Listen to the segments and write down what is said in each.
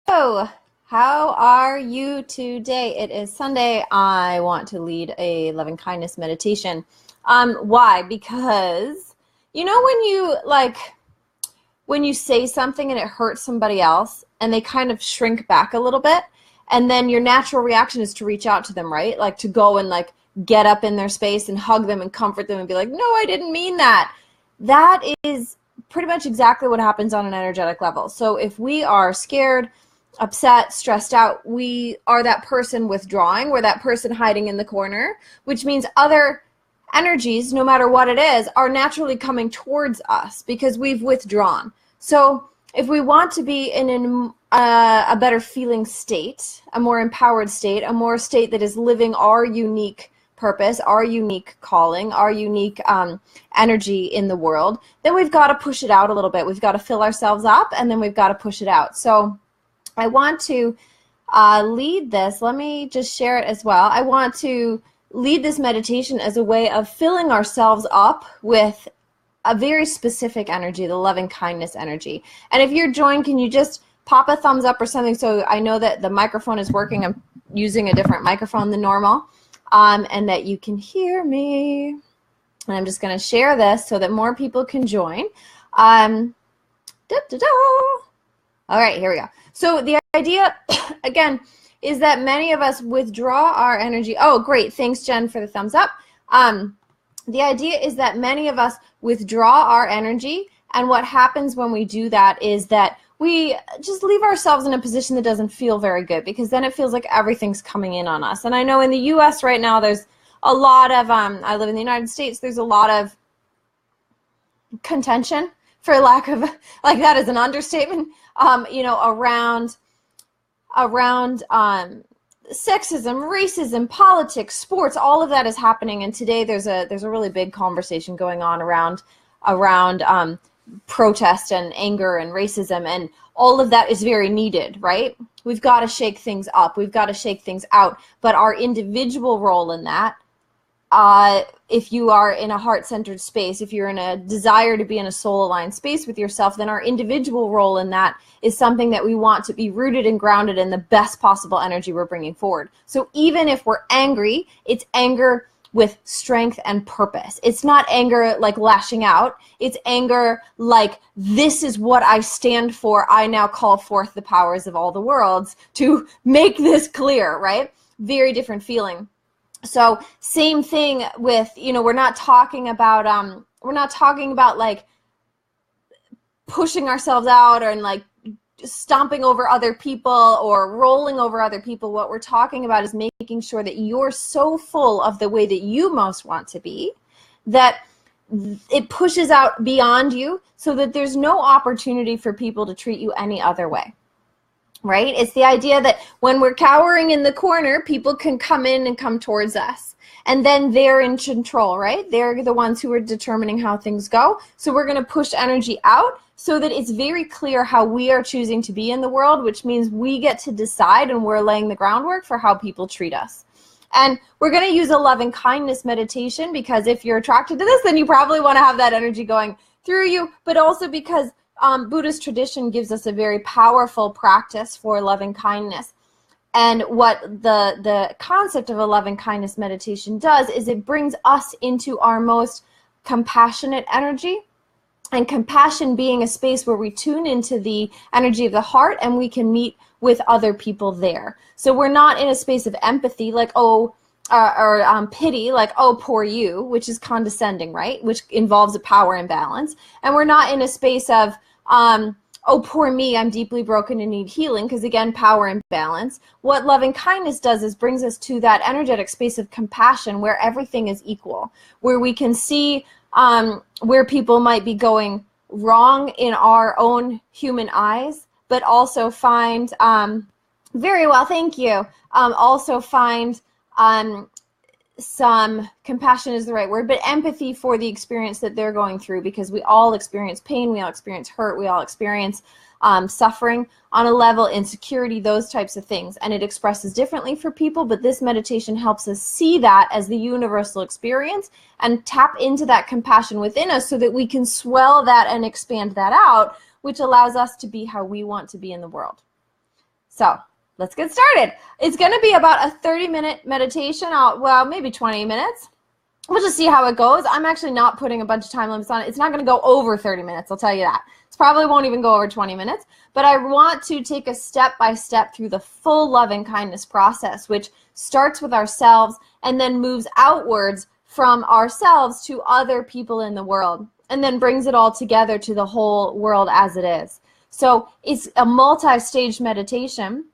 Hello, how are you today? It is Sunday. I want to lead a loving kindness meditation. Why? Because when you say something and it hurts somebody else and they kind of shrink back a little bit, and then your natural reaction is to reach out to them, right? Like to go and like get up in their space and hug them and comfort them and be like, no, I didn't mean that. That is pretty much exactly what happens on an energetic level. So if we are scared, upset, stressed out, we are that person withdrawing. We're that person hiding in the corner, which means other energies, no matter what it is, are naturally coming towards us because we've withdrawn. So if we want to be in a better feeling state, a more empowered state, a more state that is living our unique purpose, our unique calling, our unique energy in the world, then we've got to push it out a little bit. We've got to fill ourselves up, and then we've got to push it out. So I want to lead this. Let me just share it as well. I want to lead this meditation as a way of filling ourselves up with a very specific energy, the loving kindness energy. And if you're joined, can you just pop a thumbs up or something so I know that the microphone is working? I'm using a different microphone than normal, and that you can hear me. And I'm just going to share this so that more people can join. All right, here we go. So the idea, again, is that many of us withdraw our energy. Oh, great. Thanks, Jen, for the thumbs up. The idea is that many of us withdraw our energy, and what happens when we do that is that we just leave ourselves in a position that doesn't feel very good, because then it feels like everything's coming in on us. And I know in the U.S. right now there's a lot of, I live in the United States, there's a lot of contention, for lack of, like that is an understatement, around sexism, racism, politics, sports, all of that is happening. And today there's a really big conversation going on around protest and anger and racism, and all of that is very needed, right? We've got to shake things up. We've got to shake things out. But our individual role in that, if you are in a heart-centered space, if you're in a desire to be in a soul-aligned space with yourself, then our individual role in that is something that we want to be rooted and grounded in the best possible energy we're bringing forward. So even if we're angry, it's anger with strength and purpose. It's not anger like lashing out. It's anger like, this is what I stand for. I now call forth the powers of all the worlds to make this clear, right? Very different feeling. So same thing with, we're not talking about like pushing ourselves out or like stomping over other people or rolling over other people. What we're talking about is making sure that you're so full of the way that you most want to be that it pushes out beyond you, so that there's no opportunity for people to treat you any other way. Right? It's the idea that when we're cowering in the corner, people can come in and come towards us. And then they're in control, right? They're the ones who are determining how things go. So we're going to push energy out so that it's very clear how we are choosing to be in the world, which means we get to decide, and we're laying the groundwork for how people treat us. And we're going to use a loving kindness meditation because if you're attracted to this, then you probably want to have that energy going through you, but also because Buddhist tradition gives us a very powerful practice for loving kindness. And what the concept of a loving kindness meditation does is it brings us into our most compassionate energy, and compassion being a space where we tune into the energy of the heart and we can meet with other people there. So we're not in a space of empathy like, or pity, like, oh, poor you, which is condescending, right? Which involves a power imbalance. And we're not in a space of, oh, poor me, I'm deeply broken and need healing, because again, power imbalance. What loving kindness does is brings us to that energetic space of compassion where everything is equal, where we can see where people might be going wrong in our own human eyes, but also find, very well, thank you, also find some compassion is the right word, but empathy for the experience that they're going through, because we all experience pain, we all experience hurt, we all experience suffering on a level, insecurity, those types of things. And it expresses differently for people, but this meditation helps us see that as the universal experience and tap into that compassion within us so that we can swell that and expand that out, which allows us to be how we want to be in the world. So let's get started. It's going to be about a 30-minute meditation, well, maybe 20 minutes. We'll just see how it goes. I'm actually not putting a bunch of time limits on it. It's not going to go over 30 minutes, I'll tell you that. It probably won't even go over 20 minutes, but I want to take a step-by-step through the full loving kindness process, which starts with ourselves and then moves outwards from ourselves to other people in the world, and then brings it all together to the whole world as it is. So it's a multi-stage meditation,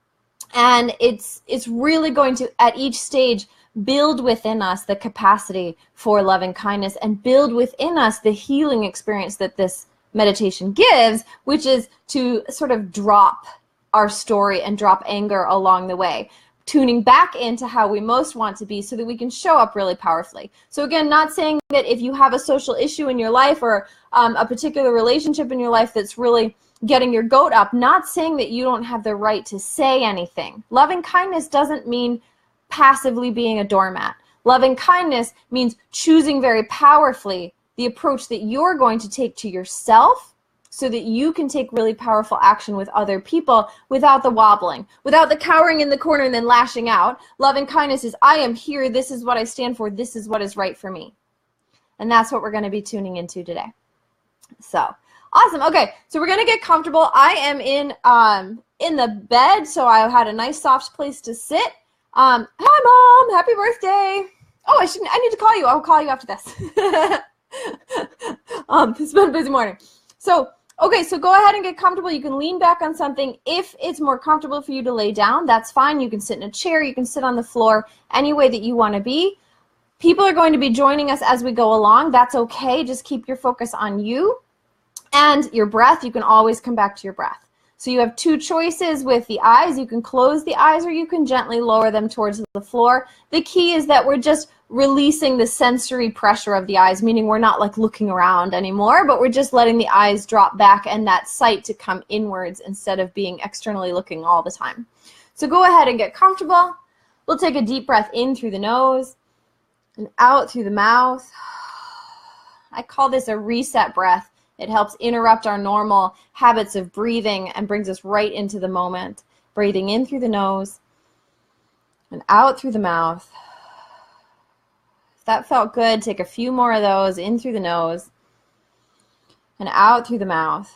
and it's really going to, at each stage, build within us the capacity for loving kindness and build within us the healing experience that this meditation gives, which is to sort of drop our story and drop anger along the way, tuning back into how we most want to be so that we can show up really powerfully. So again, not saying that if you have a social issue in your life or a particular relationship in your life that's really getting your goat up, not saying that you don't have the right to say anything. Loving kindness doesn't mean passively being a doormat. Loving kindness means choosing very powerfully the approach that you're going to take to yourself so that you can take really powerful action with other people without the wobbling, without the cowering in the corner and then lashing out. Loving kindness is, I am here, this is what I stand for, this is what is right for me. And that's what we're going to be tuning into today. So, awesome. Okay, so we're going to get comfortable. I am in the bed, so I had a nice soft place to sit. Hi, Mom. Happy birthday. Oh, I need to call you. I'll call you after this. It's been a busy morning. So, okay, so go ahead and get comfortable. You can lean back on something. If it's more comfortable for you to lay down, that's fine. You can sit in a chair. You can sit on the floor, any way that you want to be. People are going to be joining us as we go along. That's okay. Just keep your focus on you and your breath. You can always come back to your breath. So you have two choices with the eyes. You can close the eyes or you can gently lower them towards the floor. The key is that we're just releasing the sensory pressure of the eyes, meaning we're not like looking around anymore, but we're just letting the eyes drop back and that sight to come inwards instead of being externally looking all the time. So go ahead and get comfortable. We'll take a deep breath in through the nose and out through the mouth. I call this a reset breath. It helps interrupt our normal habits of breathing and brings us right into the moment. Breathing in through the nose and out through the mouth. If that felt good, take a few more of those in through the nose and out through the mouth.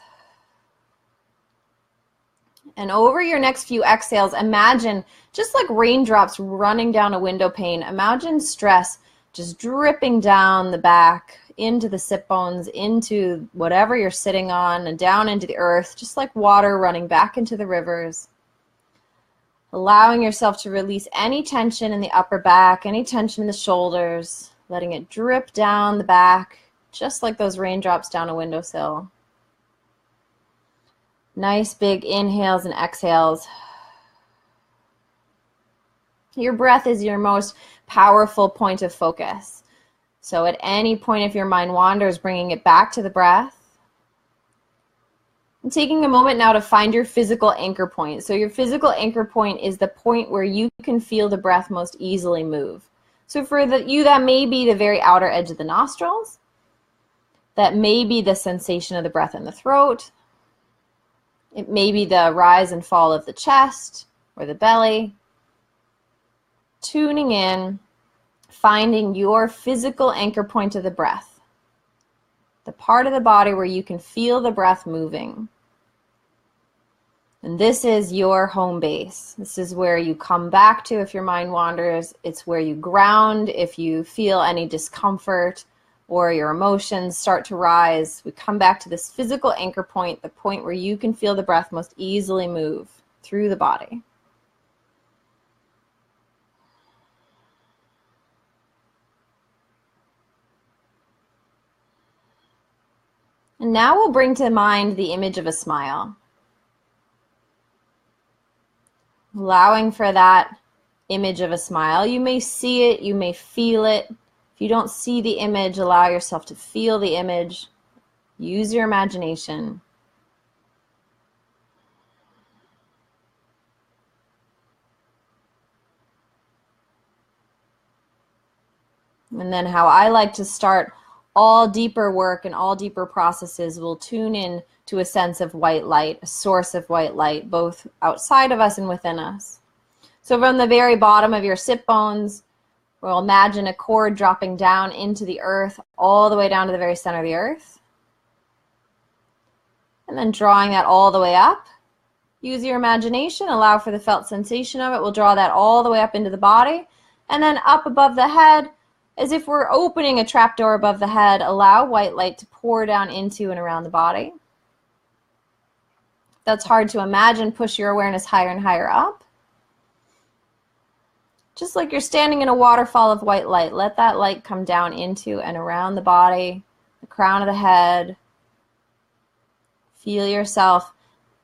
And over your next few exhales, imagine just like raindrops running down a window pane. Imagine stress just dripping down the back, into the sit bones, into whatever you're sitting on, and down into the earth, just like water running back into the rivers. Allowing yourself to release any tension in the upper back, any tension in the shoulders, letting it drip down the back, just like those raindrops down a windowsill. Nice big inhales and exhales. Your breath is your most powerful point of focus. So at any point if your mind wanders, bringing it back to the breath. And taking a moment now to find your physical anchor point. So your physical anchor point is the point where you can feel the breath most easily move. So for you, that may be the very outer edge of the nostrils. That may be the sensation of the breath in the throat. It may be the rise and fall of the chest or the belly. Tuning in, finding your physical anchor point of the breath. The part of the body where you can feel the breath moving. And this is your home base. This is where you come back to if your mind wanders. It's where you ground if you feel any discomfort or your emotions start to rise. We come back to this physical anchor point, the point where you can feel the breath most easily move through the body. And now we'll bring to mind the image of a smile. Allowing for that image of a smile. You may see it, you may feel it. If you don't see the image, allow yourself to feel the image. Use your imagination. And then how I like to start all deeper work and all deeper processes will tune in to a sense of white light, a source of white light, both outside of us and within us. So from the very bottom of your sit bones, we'll imagine a cord dropping down into the earth, all the way down to the very center of the earth. And then drawing that all the way up. Use your imagination, allow for the felt sensation of it. We'll draw that all the way up into the body. And then up above the head, as if we're opening a trapdoor above the head, allow white light to pour down into and around the body. If that's hard to imagine, push your awareness higher and higher up. Just like you're standing in a waterfall of white light, let that light come down into and around the body, the crown of the head. Feel yourself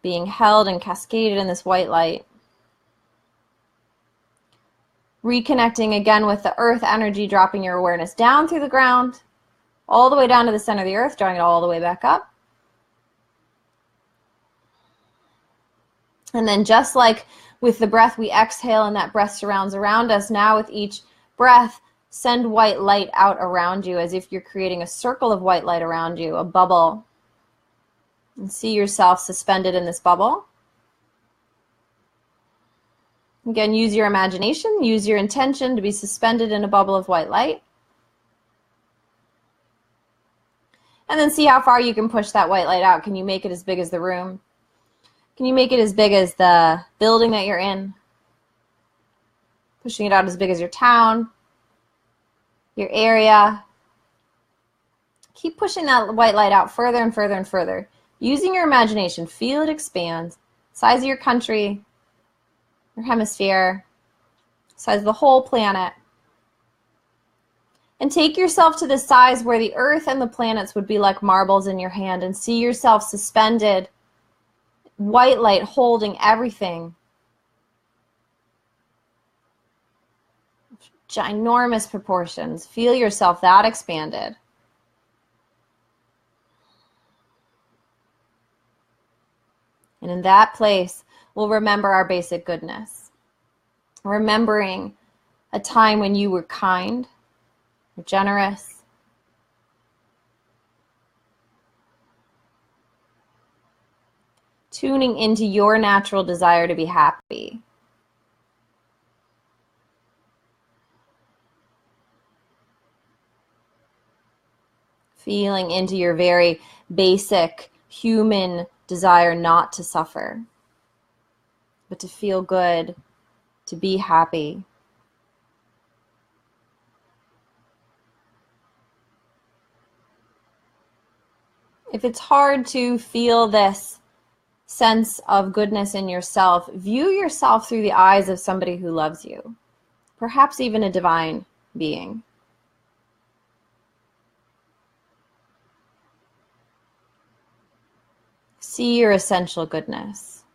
being held and cascaded in this white light. Reconnecting again with the earth energy, dropping your awareness down through the ground, all the way down to the center of the earth, drawing it all the way back up. And then just like with the breath we exhale and that breath surrounds around us, now with each breath, send white light out around you as if you're creating a circle of white light around you, a bubble. And see yourself suspended in this bubble. Again, use your imagination, use your intention to be suspended in a bubble of white light. And then see how far you can push that white light out. Can you make it as big as the room? Can you make it as big as the building that you're in? Pushing it out as big as your town, your area. Keep pushing that white light out further and further and further. Using your imagination, feel it expand. Size of your country, your hemisphere, size of the whole planet. And take yourself to the size where the earth and the planets would be like marbles in your hand, and see yourself suspended, white light holding everything. Ginormous proportions. Feel yourself that expanded. And in that place, we'll remember our basic goodness. Remembering a time when you were kind, or generous, tuning into your natural desire to be happy. Feeling into your very basic human desire not to suffer, but to feel good, to be happy. If it's hard to feel this sense of goodness in yourself, view yourself through the eyes of somebody who loves you, perhaps even a divine being. See your essential goodness.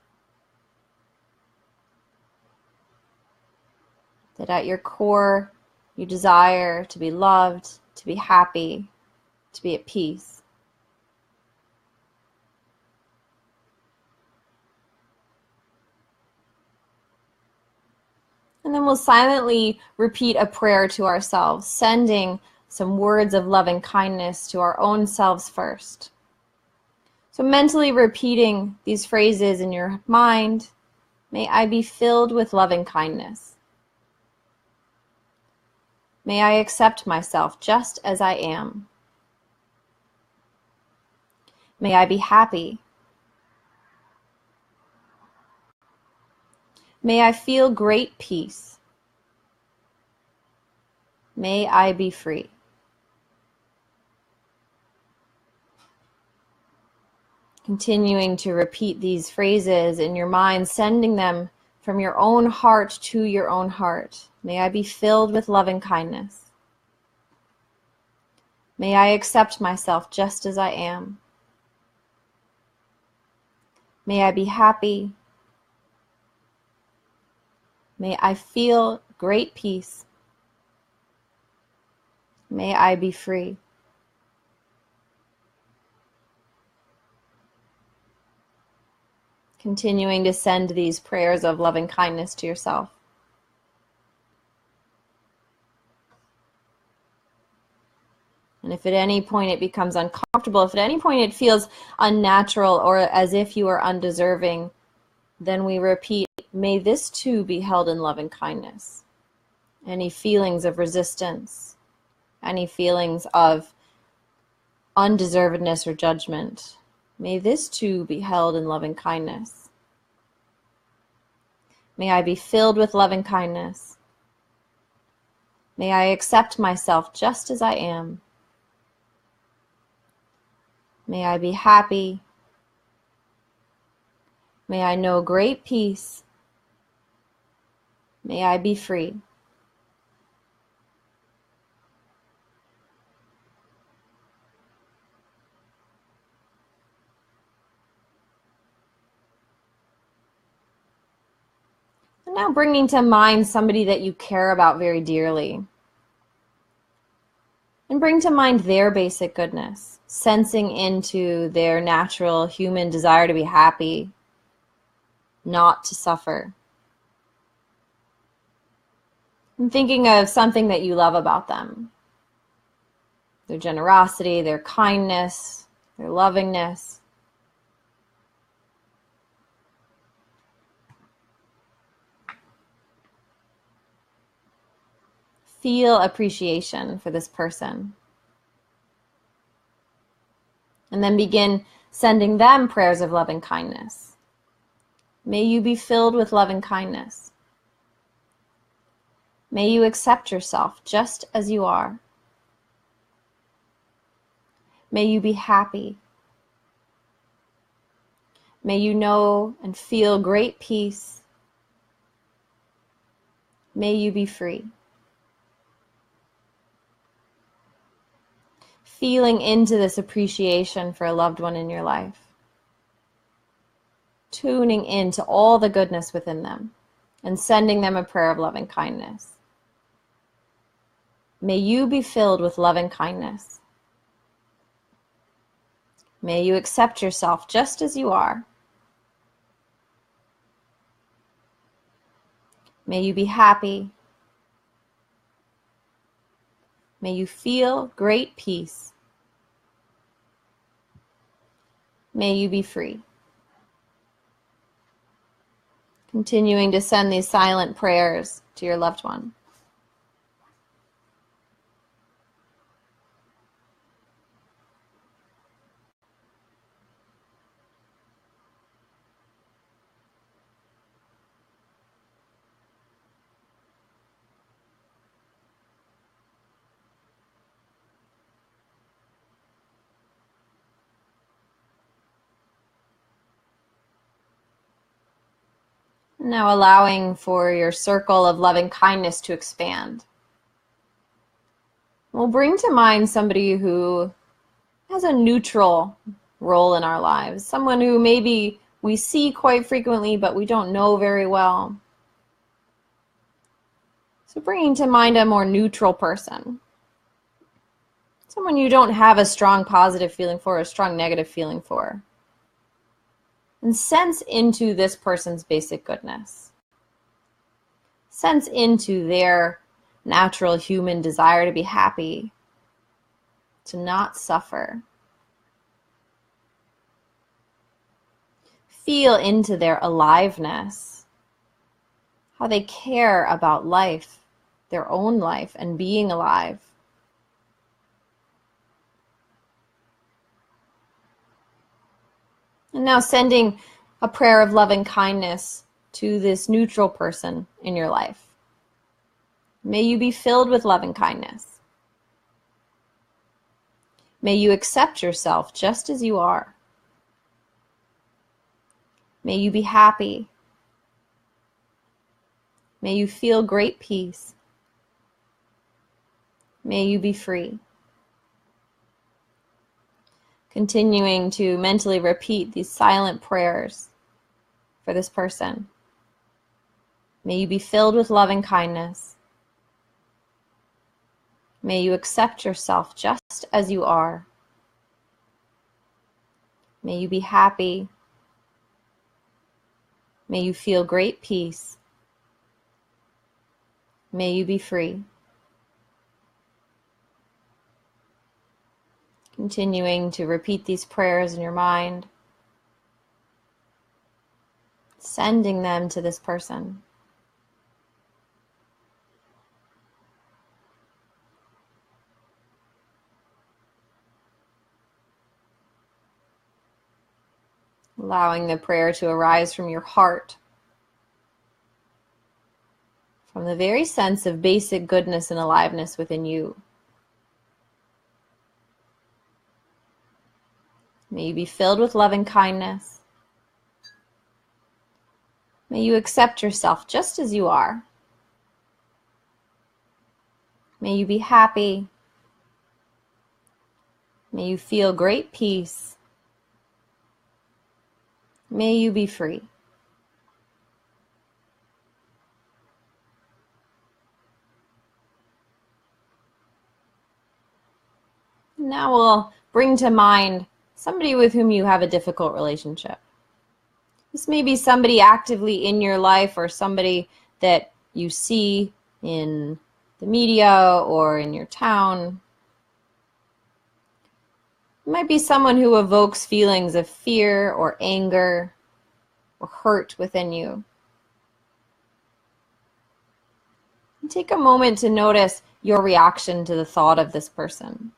That at your core, you desire to be loved, to be happy, to be at peace. And then we'll silently repeat a prayer to ourselves, sending some words of loving kindness to our own selves first. So mentally repeating these phrases in your mind, may I be filled with loving kindness. May I accept myself just as I am. May I be happy. May I feel great peace. May I be free. Continuing to repeat these phrases in your mind, sending them from your own heart to your own heart. May I be filled with loving kindness. May I accept myself just as I am. May I be happy. May I feel great peace. May I be free. Continuing to send these prayers of loving kindness to yourself. And if at any point it becomes uncomfortable, if at any point it feels unnatural or as if you are undeserving, then we repeat, may this too be held in loving kindness. Any feelings of resistance, any feelings of undeservedness or judgment, may this too be held in loving kindness. May I be filled with loving kindness. May I accept myself just as I am. May I be happy. May I know great peace. May I be free. And now bringing to mind somebody that you care about very dearly. And bring to mind their basic goodness, sensing into their natural human desire to be happy, not to suffer. And thinking of something that you love about them. Their generosity, their kindness, their lovingness. Feel appreciation for this person. And then begin sending them prayers of loving kindness. May you be filled with loving kindness. May you accept yourself just as you are. May you be happy. May you know and feel great peace. May you be free. Feeling into this appreciation for a loved one in your life. Tuning into all the goodness within them and sending them a prayer of loving kindness. May you be filled with loving kindness. May you accept yourself just as you are. May you be happy. May you feel great peace. May you be free. Continuing to send these silent prayers to your loved one. Now allowing for your circle of loving kindness to expand. We'll bring to mind somebody who has a neutral role in our lives. Someone who maybe we see quite frequently, but we don't know very well. So bringing to mind a more neutral person. Someone you don't have a strong positive feeling for, a strong negative feeling for. And sense into this person's basic goodness. Sense into their natural human desire to be happy, to not suffer. Feel into their aliveness, how they care about life, their own life, and being alive. And now sending a prayer of loving kindness to this neutral person in your life. May you be filled with loving kindness. May you accept yourself just as you are. May you be happy. May you feel great peace. May you be free. Continuing to mentally repeat these silent prayers for this person. May you be filled with loving kindness. May you accept yourself just as you are. May you be happy. May you feel great peace. May you be free. Continuing to repeat these prayers in your mind, sending them to this person. Allowing the prayer to arise from your heart, from the very sense of basic goodness and aliveness within you. May you be filled with loving kindness. May you accept yourself just as you are. May you be happy. May you feel great peace. May you be free. Now we'll bring to mind somebody with whom you have a difficult relationship. This may be somebody actively in your life or somebody that you see in the media or in your town. It might be someone who evokes feelings of fear or anger or hurt within you. And take a moment to notice your reaction to the thought of this person.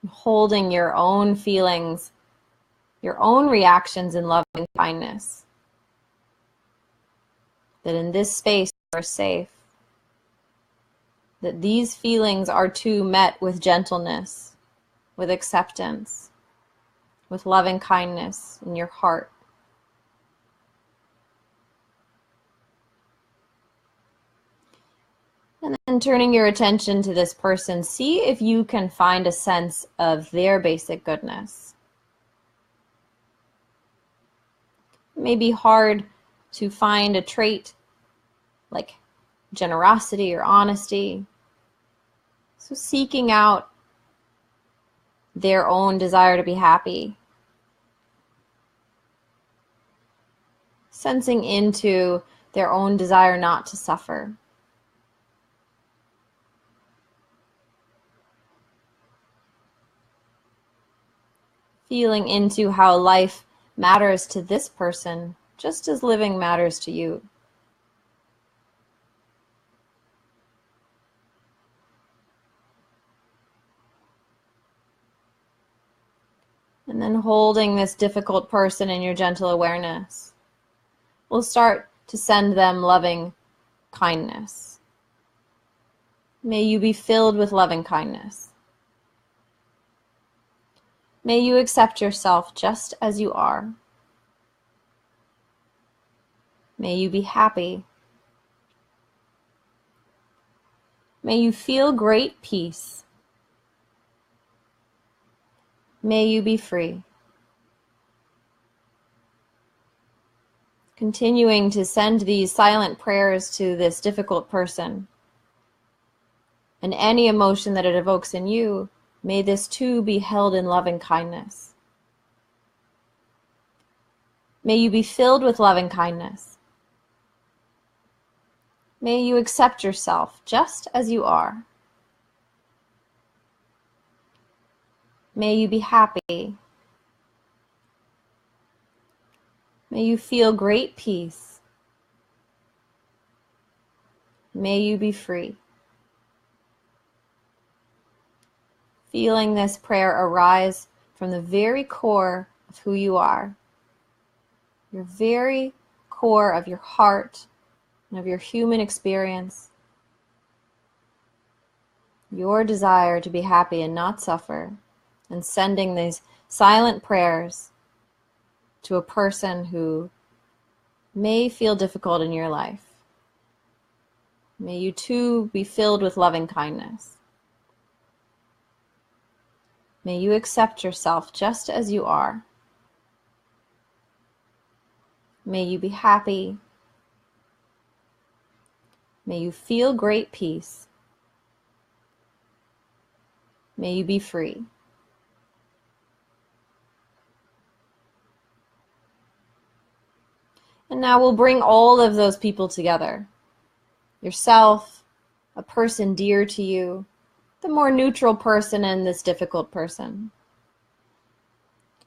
Holding your own feelings, your own reactions in loving kindness. That in this space you are safe. That these feelings are too met with gentleness, with acceptance, with loving kindness in your heart. And then turning your attention to this person, see if you can find a sense of their basic goodness. It may be hard to find a trait like generosity or honesty. So seeking out their own desire to be happy. Sensing into their own desire not to suffer. Feeling into how life matters to this person, just as living matters to you. And then holding this difficult person in your gentle awareness, we'll start to send them loving kindness. May you be filled with loving kindness. May you accept yourself just as you are. May you be happy. May you feel great peace. May you be free. Continuing to send these silent prayers to this difficult person. And any emotion that it evokes in you, may this too be held in loving kindness. May you be filled with loving kindness. May you accept yourself just as you are. May you be happy. May you feel great peace. May you be free. Feeling this prayer arise from the very core of who you are, your very core of your heart and of your human experience, your desire to be happy and not suffer, and sending these silent prayers to a person who may feel difficult in your life. May you too be filled with loving kindness. May you accept yourself just as you are. May you be happy. May you feel great peace. May you be free. And now we'll bring all of those people together. Yourself, a person dear to you, the more neutral person and this difficult person.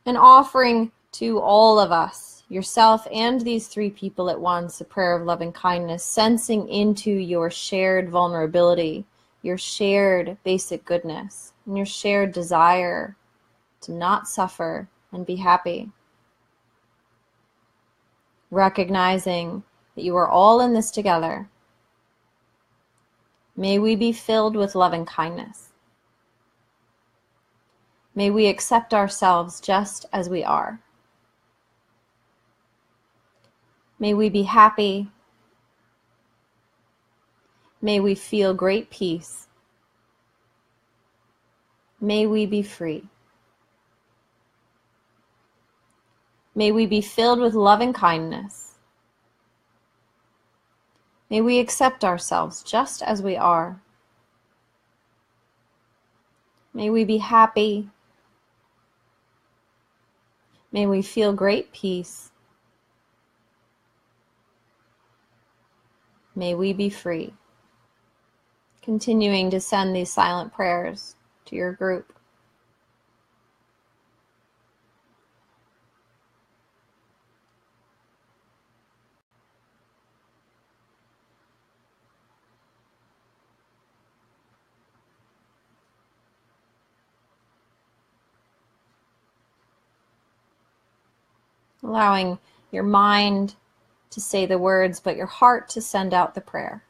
And offering to all of us, yourself and these three people at once, a prayer of loving kindness, sensing into your shared vulnerability, your shared basic goodness, and your shared desire to not suffer and be happy. Recognizing that you are all in this together. May we be filled with loving kindness. May we accept ourselves just as we are. May we be happy. May we feel great peace. May we be free. May we be filled with loving kindness. May we accept ourselves just as we are. May we be happy. May we feel great peace. May we be free. Continuing to send these silent prayers to your group. Allowing your mind to say the words, but your heart to send out the prayer.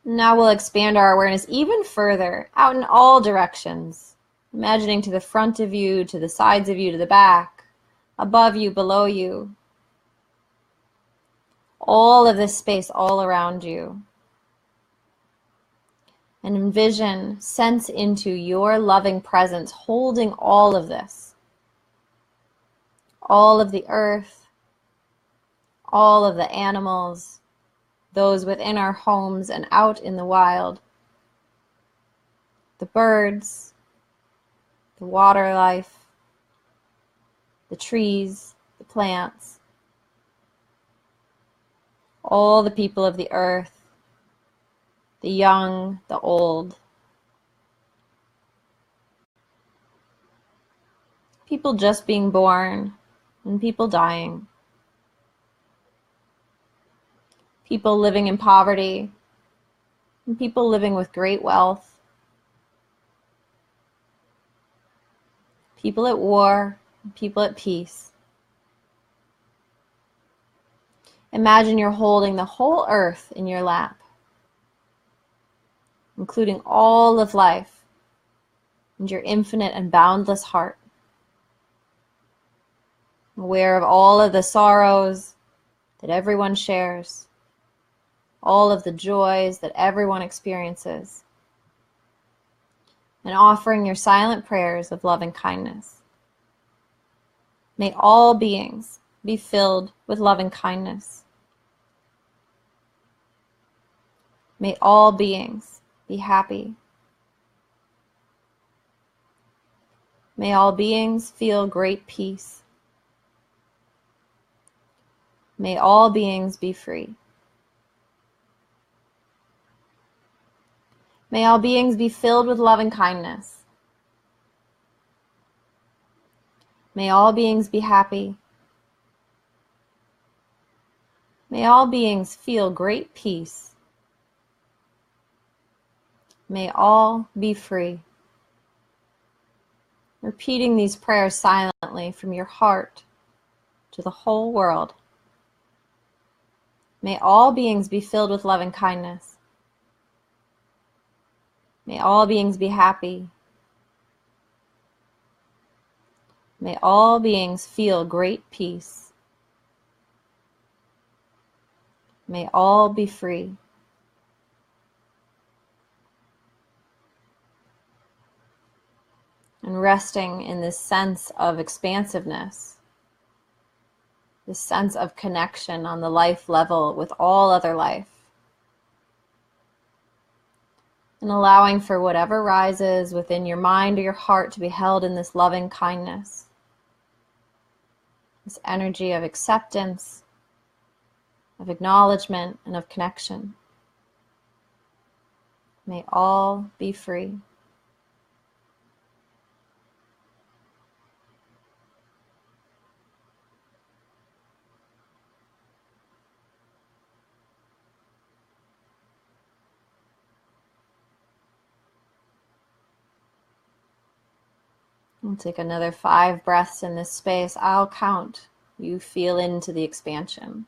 Now we'll expand our awareness even further, out in all directions, imagining to the front of you, to the sides of you, to the back, above you, below you. All of this space all around you. And envision, sense into your loving presence holding all of this. All of the earth, all of the animals, those within our homes and out in the wild, the birds, the water life, the trees, the plants, all the people of the earth, the young, the old, people just being born and people dying, people living in poverty and people living with great wealth, people at war and people at peace. Imagine you're holding the whole earth in your lap, including all of life and your infinite and boundless heart. Aware of all of the sorrows that everyone shares, all of the joys that everyone experiences, and offering your silent prayers of loving kindness. May all beings be filled with loving kindness. May all beings be happy. May all beings feel great peace. May all beings be free. May all beings be filled with loving kindness. May all beings be happy. May all beings feel great peace. May all be free. Repeating these prayers silently from your heart to the whole world. May all beings be filled with loving kindness. May all beings be happy. May all beings feel great peace. May all be free. And resting in this sense of expansiveness, this sense of connection on the life level with all other life. And allowing for whatever rises within your mind or your heart to be held in this loving kindness. this energy of acceptance, of acknowledgement, and of connection. May all be free. We'll take another 5 breaths in this space. I'll count. You feel into the expansion.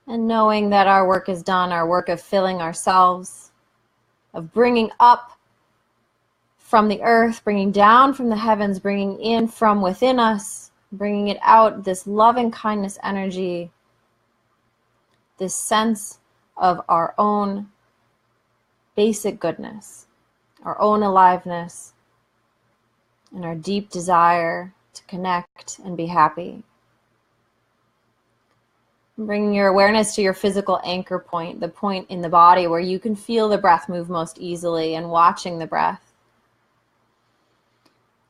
And knowing that our work is done, our work of filling ourselves, of bringing up from the earth, bringing down from the heavens, bringing in from within us, bringing it out, this loving kindness energy, this sense of our own basic goodness, our own aliveness, and our deep desire to connect and be happy. Bringing your awareness to your physical anchor point, the point in the body where you can feel the breath move most easily, and watching the breath.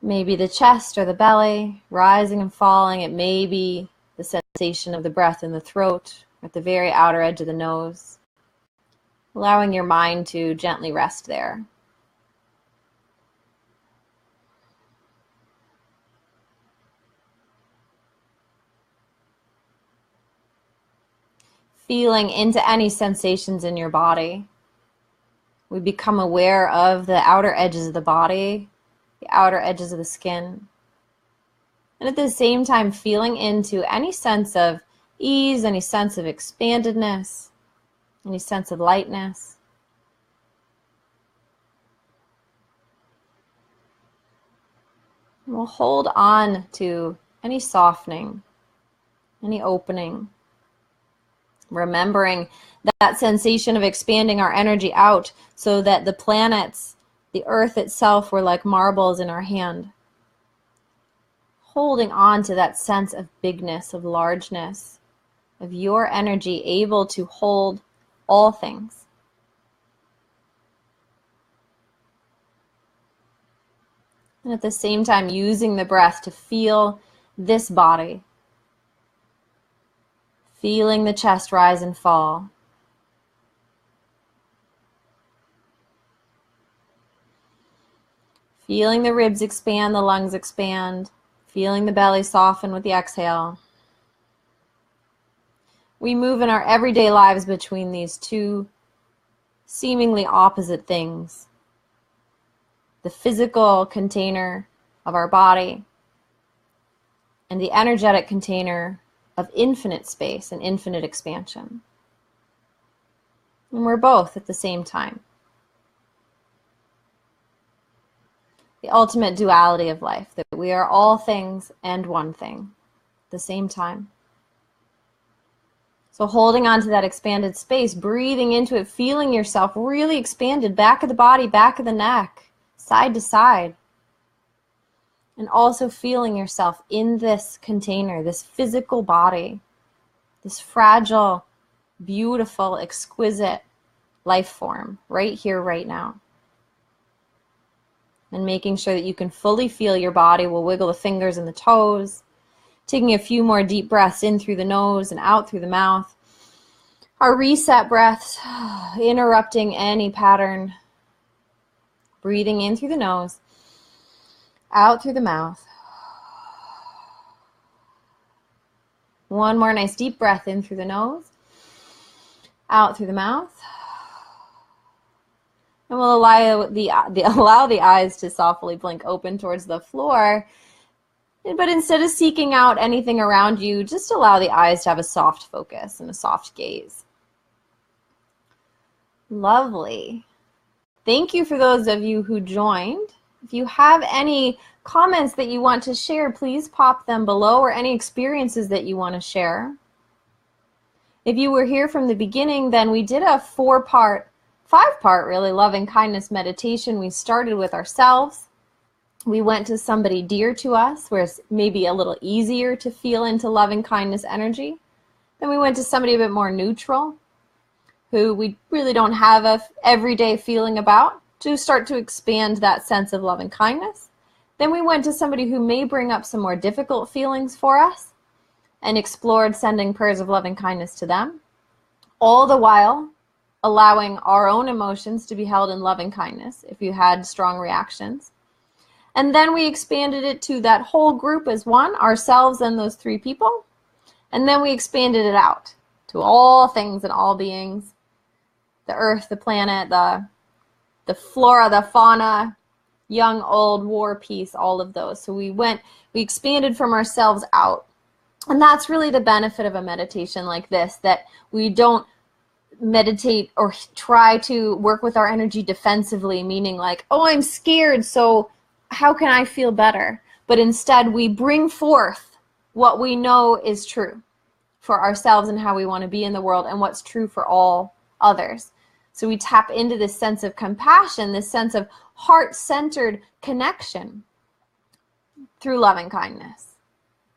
Maybe the chest or the belly, rising and falling. It may be the sensation of the breath in the throat, at the very outer edge of the nose. Allowing your mind to gently rest there. Feeling into any sensations in your body. We become aware of the outer edges of the body, the outer edges of the skin. And at the same time, feeling into any sense of ease, any sense of expandedness, any sense of lightness. And we'll hold on to any softening, any opening. Remembering that sensation of expanding our energy out so that the planets, the earth itself, were like marbles in our hand. Holding on to that sense of bigness, of largeness, of your energy able to hold all things. And at the same time, using the breath to feel this body. Feeling the chest rise and fall. Feeling the ribs expand, the lungs expand. Feeling the belly soften with the exhale. We move in our everyday lives between these two seemingly opposite things. The physical container of our body and the energetic container of infinite space and infinite expansion. And we're both at the same time. The ultimate duality of life, that we are all things and one thing at the same time. So holding on to that expanded space, breathing into it, feeling yourself really expanded, back of the body, back of the neck, side to side. And also feeling yourself in this container, this physical body, this fragile, beautiful, exquisite life form right here, right now. And making sure that you can fully feel your body. We'll wiggle the fingers and the toes, taking a few more deep breaths in through the nose and out through the mouth. Our reset breaths, interrupting any pattern. Breathing in through the nose. Out through the mouth. One more nice deep breath in through the nose. Out through the mouth. And we'll allow the eyes to softly blink open towards the floor. But instead of seeking out anything around you, just allow the eyes to have a soft focus and a soft gaze. Lovely. Thank you for those of you who joined. If you have any comments that you want to share, please pop them below, or any experiences that you want to share. If you were here from the beginning, then we did a 5-part really, loving kindness meditation. We started with ourselves. We went to somebody dear to us, where it's maybe a little easier to feel into loving kindness energy. Then we went to somebody a bit more neutral, who we really don't have a everyday feeling about, to start to expand that sense of loving kindness. Then we went to somebody who may bring up some more difficult feelings for us, and explored sending prayers of loving kindness to them, all the while allowing our own emotions to be held in loving kindness if you had strong reactions. And then we expanded it to that whole group as one, ourselves and those 3 people. And then we expanded it out to all things and all beings, the earth, the planet, the flora, the fauna, young, old, war, peace, all of those. So we expanded from ourselves out. And that's really the benefit of a meditation like this, that we don't meditate or try to work with our energy defensively, meaning like, oh, I'm scared, so how can I feel better? But instead, we bring forth what we know is true for ourselves and how we want to be in the world, and what's true for all others. So we tap into this sense of compassion, this sense of heart-centered connection through loving kindness.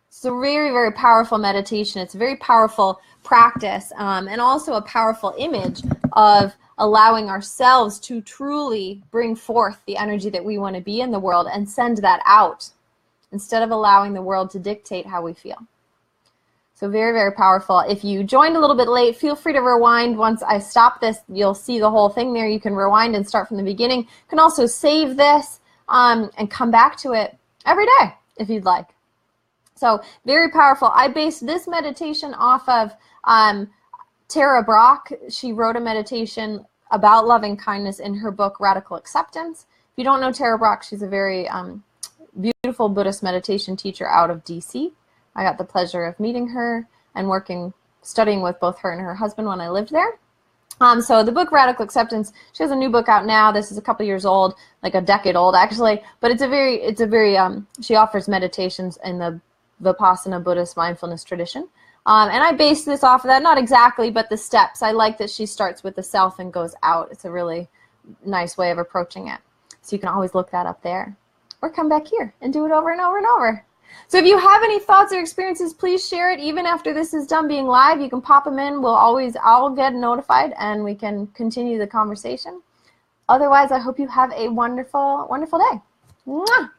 It's a very, very powerful meditation. It's a very powerful practice, and also a powerful image of allowing ourselves to truly bring forth the energy that we want to be in the world and send that out, instead of allowing the world to dictate how we feel. So very, very powerful. If you joined a little bit late, feel free to rewind. Once I stop this, you'll see the whole thing there. You can rewind and start from the beginning. You can also save this and come back to it every day if you'd like. So very powerful. I based this meditation off of Brach. She wrote a meditation about loving kindness in her book, Radical Acceptance. If you don't know Brach, she's a very beautiful Buddhist meditation teacher out of DC. I got the pleasure of meeting her and studying with both her and her husband when I lived there. So the book Radical Acceptance, she has a new book out now. This is a couple years old, like a decade old actually, but it's a very she offers meditations in the Vipassana Buddhist mindfulness tradition. And I based this off of that, not exactly, but the steps. I like that she starts with the self and goes out. It's a really nice way of approaching it. So you can always look that up there, or come back here and do it over and over and over. So if you have any thoughts or experiences, please share it. Even after this is done being live, you can pop them in. I'll get notified and we can continue the conversation. Otherwise, I hope you have a wonderful, wonderful day. Mwah!